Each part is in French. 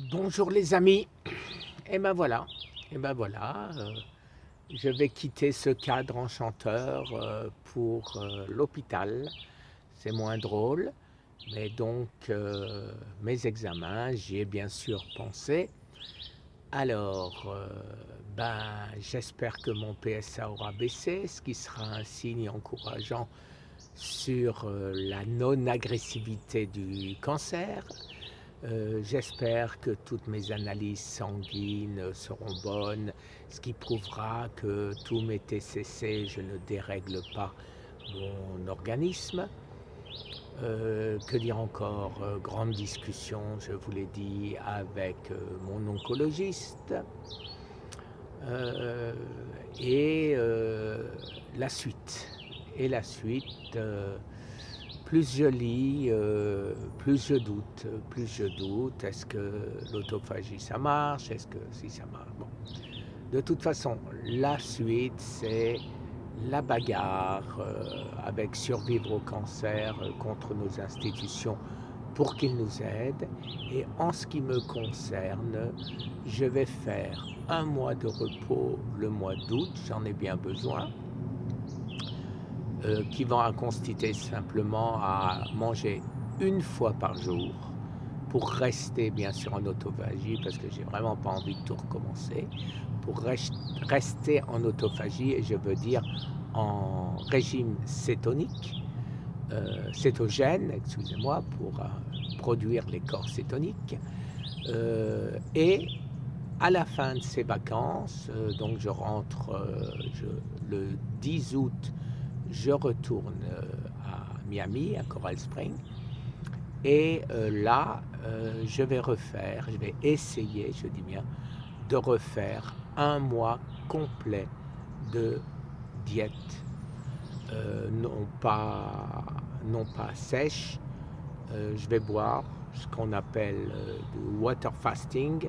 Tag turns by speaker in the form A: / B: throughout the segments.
A: Bonjour les amis, et ben voilà, je vais quitter ce cadre enchanteur pour l'hôpital. C'est moins drôle, mais donc mes examens, j'y ai bien sûr pensé. Alors, j'espère que mon PSA aura baissé, ce qui sera un signe encourageant sur la non-agressivité du cancer. J'espère que toutes mes analyses sanguines seront bonnes, ce qui prouvera que tous mes TCC, je ne dérègle pas mon organisme. Que dire encore? Grande discussion, je vous l'ai dit, avec mon oncologiste. Euh, et la suite. Et la suite, plus je lis, plus je doute. Plus je doute. Est-ce que l'autophagie ça marche? Est-ce que si ça marche? Bon. De toute façon, la suite, c'est la bagarre avec Survivre au cancer contre nos institutions pour qu'ils nous aident. Et en ce qui me concerne, je vais faire un mois de repos le mois d'août, j'en ai bien besoin, qui va consister simplement à manger une fois par jour pour rester bien sûr en autophagie, parce que j'ai vraiment pas envie de tout recommencer, pour rester en autophagie, et je veux dire en régime cétonique, cétogène, excusez-moi, pour produire les corps cétoniques. Et à la fin de ces vacances, donc je rentre le 10 août, je retourne à Miami, à Coral Springs. Et là, je vais essayer, je dis bien, de refaire un mois complet de diète, non pas sèche. Je vais boire ce qu'on appelle du water fasting,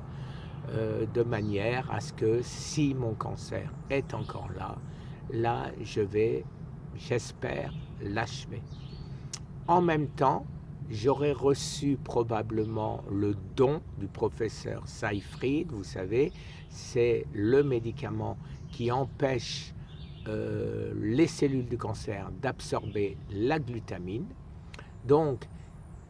A: de manière à ce que si mon cancer est encore là, je vais, j'espère, l'achever. En même temps, j'aurais reçu probablement le don du professeur Seyfried, vous savez, c'est le médicament qui empêche les cellules du cancer d'absorber la glutamine. Donc,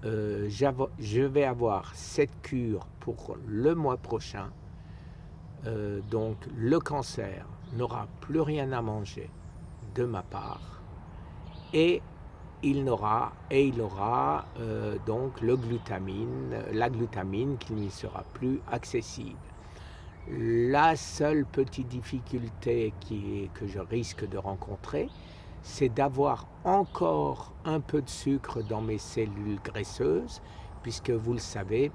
A: je vais avoir cette cure pour le mois prochain. Donc, le cancer n'aura plus rien à manger de ma part. Et il aura donc la glutamine qui ne sera plus accessible. La seule petite difficulté que je risque de rencontrer, c'est d'avoir encore un peu de sucre dans mes cellules graisseuses, puisque vous le savez,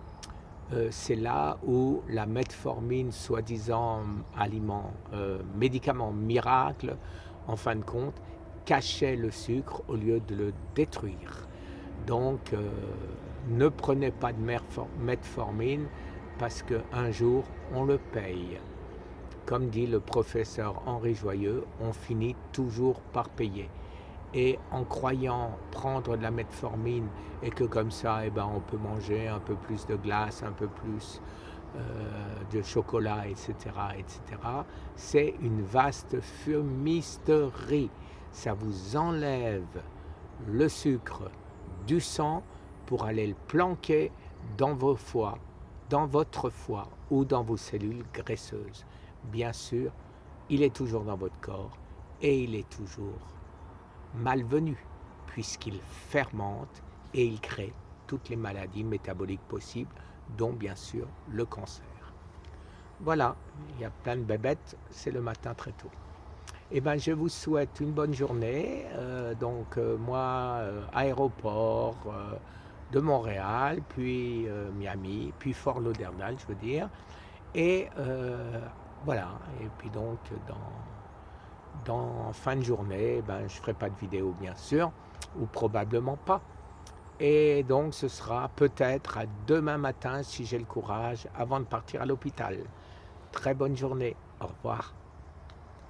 A: c'est là où la metformine, soi-disant médicament miracle, en fin de compte, cachait le sucre au lieu de le détruire. Donc, ne prenez pas de metformine parce qu'un jour, on le paye. Comme dit le professeur Henri Joyeux, on finit toujours par payer. Et en croyant prendre de la metformine et que comme ça, on peut manger un peu plus de glace, un peu plus de chocolat, etc., c'est une vaste fumisterie. Ça vous enlève le sucre du sang pour aller le planquer dans votre foie ou dans vos cellules graisseuses. Bien sûr, il est toujours dans votre corps et il est toujours malvenu puisqu'il fermente et il crée toutes les maladies métaboliques possibles, dont bien sûr le cancer. Voilà, il y a plein de bébêtes, c'est le matin très tôt. Je vous souhaite une bonne journée. Moi, aéroport de Montréal, puis Miami, puis Fort Lauderdale, je veux dire. Et voilà. Et puis donc, en fin de journée, je ne ferai pas de vidéo, bien sûr, ou probablement pas. Et donc, ce sera peut-être à demain matin, si j'ai le courage, avant de partir à l'hôpital. Très bonne journée. Au revoir.